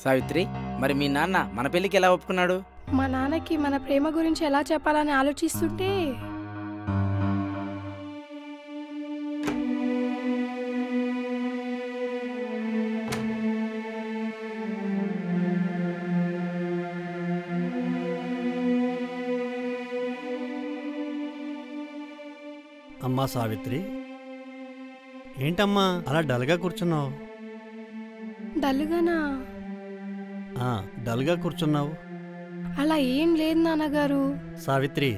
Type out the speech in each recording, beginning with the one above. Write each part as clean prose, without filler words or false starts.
సావిత్రి, మరి మీ నాన్న మన పెళ్ళికి ఎలా ఒప్పుకున్నాడు? మా నాన్నకి మన ప్రేమ గురించి ఎలా చెప్పాలని ఆలోచిస్తుంటే అమ్మా సావిత్రి, ఏంటమ్మా అలా డల్గా కూర్చున్నావు? డల్గానా? డల్గా కూర్చున్నావు. అలా ఏం లేదు నాన్నగారు. సావిత్రి,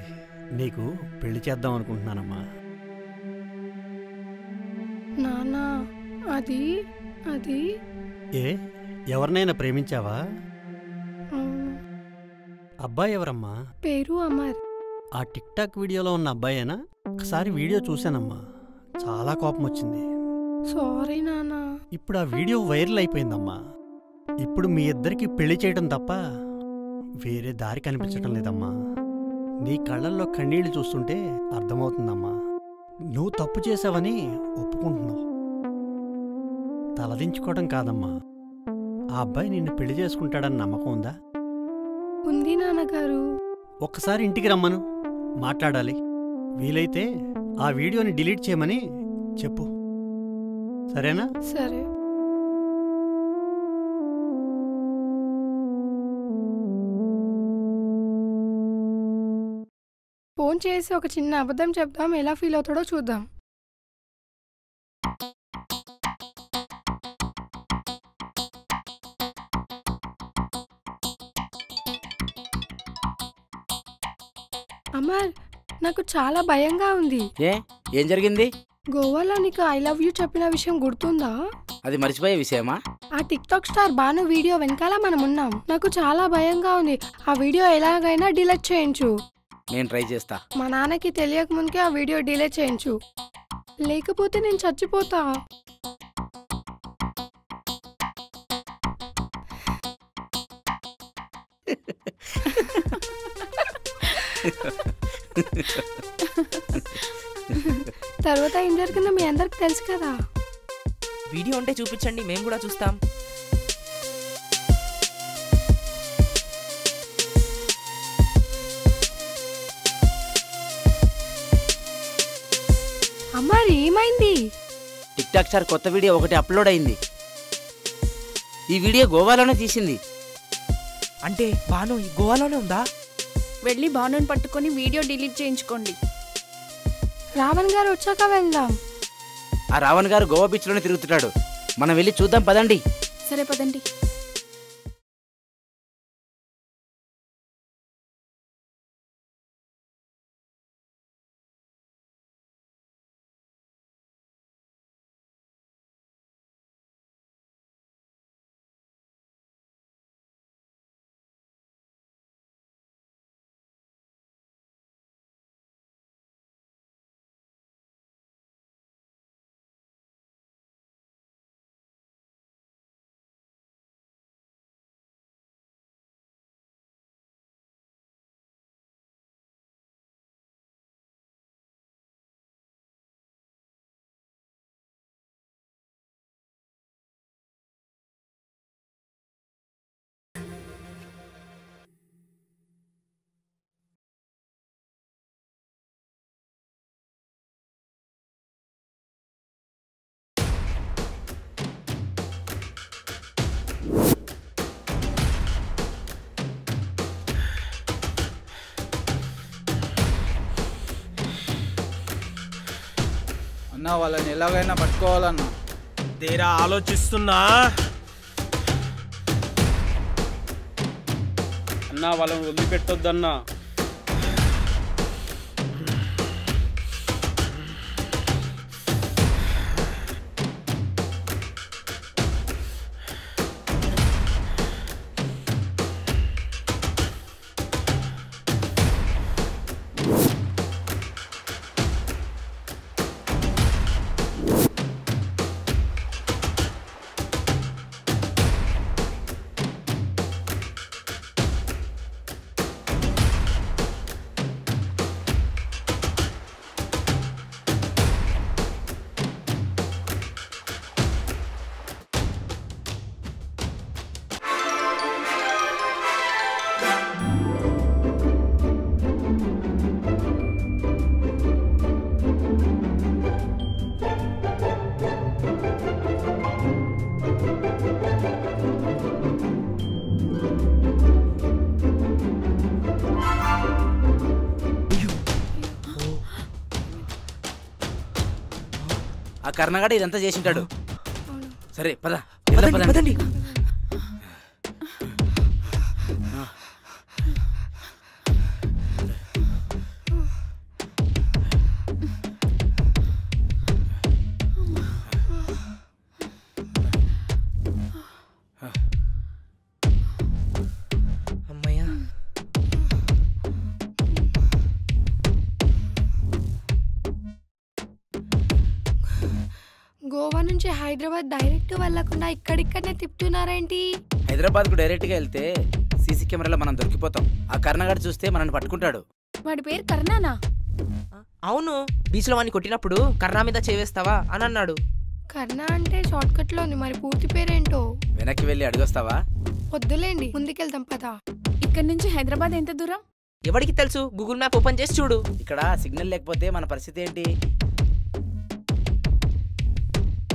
నీకు పెళ్లి చేద్దాం అనుకుంటున్నానమ్మా. నాన్న, అది అది ఎవరినైనా ప్రేమించావా? అబ్బాయి ఎవరమ్మా? పేరు అమర్. ఆ టిక్ టాక్ వీడియోలో ఉన్న అబ్బాయేనా? ఒకసారి వీడియో చూశానమ్మా, చాలా కోపం వచ్చింది. సారీ నాన్న. ఇప్పుడు ఆ వీడియో వైరల్ అయిపోయిందమ్మా. ఇప్పుడు మీ ఇద్దరికి పెళ్లి చేయడం తప్ప వేరే దారి కనిపించటం లేదమ్మా. నీ కళ్ళల్లో కన్నీళ్లు చూస్తుంటే అర్థమవుతుందమ్మా, నువ్వు తప్పు చేసావని ఒప్పుకుంటున్నావు. తలదించుకోవడం కాదమ్మా, ఆ అబ్బాయి నిన్ను పెళ్లి చేసుకుంటాడని నమ్మకం ఉందా? ఉంది నాన్నగారు. ఒక్కసారి ఇంటికి రమ్మను, మాట్లాడాలి. వీలైతే ఆ వీడియోని డిలీట్ చేయమని చెప్పు, సరేనా? సరే. ఫోన్ చేసి ఒక చిన్న అబద్ధం చెప్దాం, ఎలా ఫీల్ అవుతాడో చూద్దాం. అమర్, నాకు చాలా భయంగా ఉంది. ఏం జరిగింది? గోవాలో నీకు ఐ లవ్ యూ చెప్పిన విషయం గుర్తుందా? అది మర్చిపోయే విషయమా? ఆ TikTok star Banu video వెనకాల మనం ఉన్నాం. నాకు చాలా భయంగా ఉంది. ఆ వీడియో ఎలాగైనా డిలీట్ చేయించు. నేను ట్రై చేస్తా. మా నాన్నకి తెలియక ముందుకే ఆ వీడియో డిలీట్ చేయించు, లేకపోతే నేను చచ్చిపోతా. తర్వాత ఏం జరిగిందో మీ అందరికి తెలుసు కదా. వీడియో ఉంటే చూపించండి, మేము కూడా చూస్తాం. అమ్మారి ఏమైంది? టిక్ టాక్ స్టార్ కొత్త వీడియో ఒకటి అప్లోడ్ అయింది. ఈ వీడియో గోవాలోనే తీసింది. అంటే బాను ఈ గోవాలోనే ఉందా? వెళ్ళి బానుని పట్టుకొని వీడియో డిలీట్ చేయించుకోండి. రావణ్ గారు వచ్చాక వెళ్దాం. ఆ రావణ్ గారు గోవా బీచ్ లోనే తిరుగుతున్నాడు. మనం వెళ్ళి చూద్దాం, పదండి. సరే పదండి. అన్నా, వాళ్ళని ఎలాగైనా పట్టుకోవాలన్నా. తీరా ఆలోచిస్తున్నా అన్నా, వాళ్ళని వదిలిపెట్టొద్దన్నా. కర్ణగాడు ఇదంతా చేసింటాడు. సరే పద పదండి, పదండి. అమ్మయ్యా. గోవా నుంచి హైదరాబాద్ డైరెక్ట్ వెళ్ళకుండా ఇక్కడిక్కడనే తిప్పుతున్నారేంటి? హైదరాబాద్ కు డైరెక్ట్ గా వెళ్తే సీసీ కెమెరాలో మనం దొరికిపోతాం. ఆ కర్ణగాడు చూస్తే మనల్ని పట్టుకుంటాడు. వాడి పేరు కర్ణానా? అవును, బీచ్ లో వాడిని కొట్టినప్పుడు కర్ణా మీద చేవేస్తావా అని అన్నాడు. కర్ణ అంటే షార్ట్ కట్ లో ఉంది, మరి పూర్తి పేరేంటో? వెనక్కి వెళ్ళి అడిగొస్తావా? వద్దులేండి, ముందుకెళ్తాం పదా. ఇక్కడ నుంచి హైదరాబాద్ ఎంత దూరం? ఎవరికి తెలుసు, గూగుల్ మ్యాప్ ఓపెన్ చేసి చూడు. ఇక్కడ సిగ్నల్ లేకపోతే మన పరిస్థితి ఏంటి?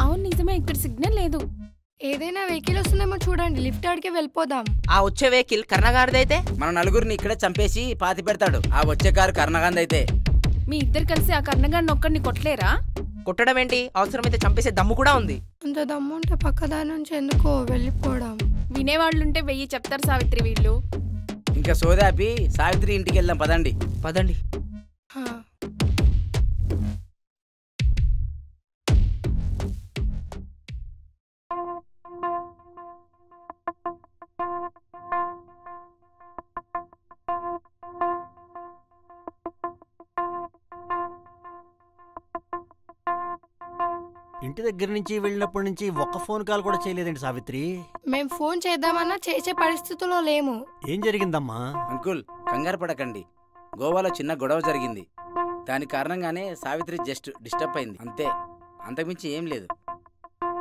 అవును నిజమే, ఇక్కడ సిగ్నల్ లేదు. ఏదైనా వెహికల్ వస్తుందేమో చూడండి, లిఫ్ట్ ఆడికే వెళ్ళిపోదాం. ఆ వచ్చే వెహికల్ కర్ణగాడిదైతే మన నలుగురిని ఇక్కడే చంపేసి పాతి పెడతాడు. ఆ వచ్చే కారు కర్ణగాందైతే మీ ఇద్దరు కలిసి ఆ కర్ణగాడిని ఒక్కడిని కొట్టలేరా? కొట్టడం ఏంటి, అవసరమైతే చంపేసే దమ్ము కూడా ఉంది. అంత దమ్ము ఉంటే పక్కదారి నుంచి ఎందుకో వెళ్ళిపోవడం. వినేవాళ్ళుంటే 1000 చెప్తారు సావిత్రి వీళ్ళు. ఇంకా సోదాపి సావిత్రి ఇంటికి వెళ్దాం పదండి. పదండి. హా. ఇంటి దగ్గర నుంచి వెళ్ళినప్పటి నుంచి ఒక్క ఫోన్ కాల్ కూడా చేయలేదండి సావిత్రి. మేం ఫోన్ చేద్దామన్నా చేసే పరిస్థితిలో లేము. ఏం జరిగిందమ్మా? అంకుల్ కంగారు పడకండి. గోవాలో చిన్న గొడవ జరిగింది. దాని కారణంగానే సావిత్రి జస్ట్ డిస్టర్బ్ అయింది అంతే, అంతకుమించి ఏం లేదు.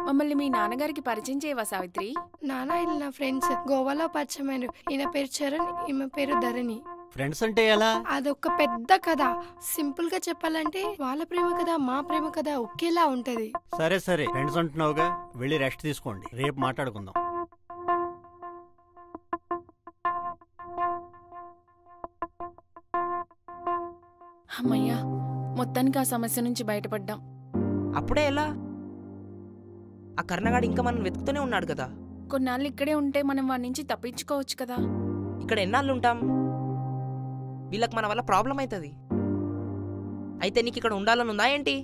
మమ్మల్ని మీ నాన్నగారికి పరిచయం చేయవా సావిత్రి? నాన్న వీళ్ళు నా ఫ్రెండ్స్, గోవాలో పరిచయమైన. ఈయన పేరు చరణ్, ఈమె పేరు ధరణి. ఫ్రెండ్స్ అంటే ఎలా? అదొక పెద్ద కథ. సింపుల్ గా చెప్పాలంటే వాళ్ళ ప్రేమ కథ మా ప్రేమ కథ ఒకేలా ఉంటది. సరే సరే, ఫ్రెండ్స్ అంటున్నావుగా, వెళ్ళి రెస్ట్ తీసుకోండి, రేపు మాట్లాడుకుందాం. అమ్మయ్యా, మొత్తానికి ఆ సమస్య నుంచి బయటపడ్డాం. అప్పుడే ఎలా? ఆ కర్ణగాడు ఇంకా మనం వెతుకుతూనే ఉన్నాడు కదా. కొన్నాళ్ళు ఇక్కడే ఉంటే మనం వాడి నుంచి తప్పించుకోవచ్చు కదా. ఇక్కడ ఎన్నాళ్ళు ఉంటాం? వీళ్ళకి మన వల్ల ప్రాబ్లం అవుతుంది. అయితే నీకు ఇక్కడ ఉండాలని ఉందా ఏంటి?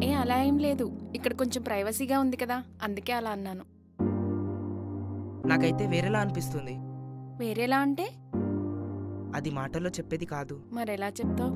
ఏ అలా ఏం లేదు, ఇక్కడ కొంచెం ప్రైవసీగా ఉంది కదా, అందుకే అలా అన్నాను. నాకైతే వేరేలా అనిపిస్తుంది. వేరేలా అంటే? అది మాటల్లో చెప్పేది కాదు. మరెలా చెప్తావు?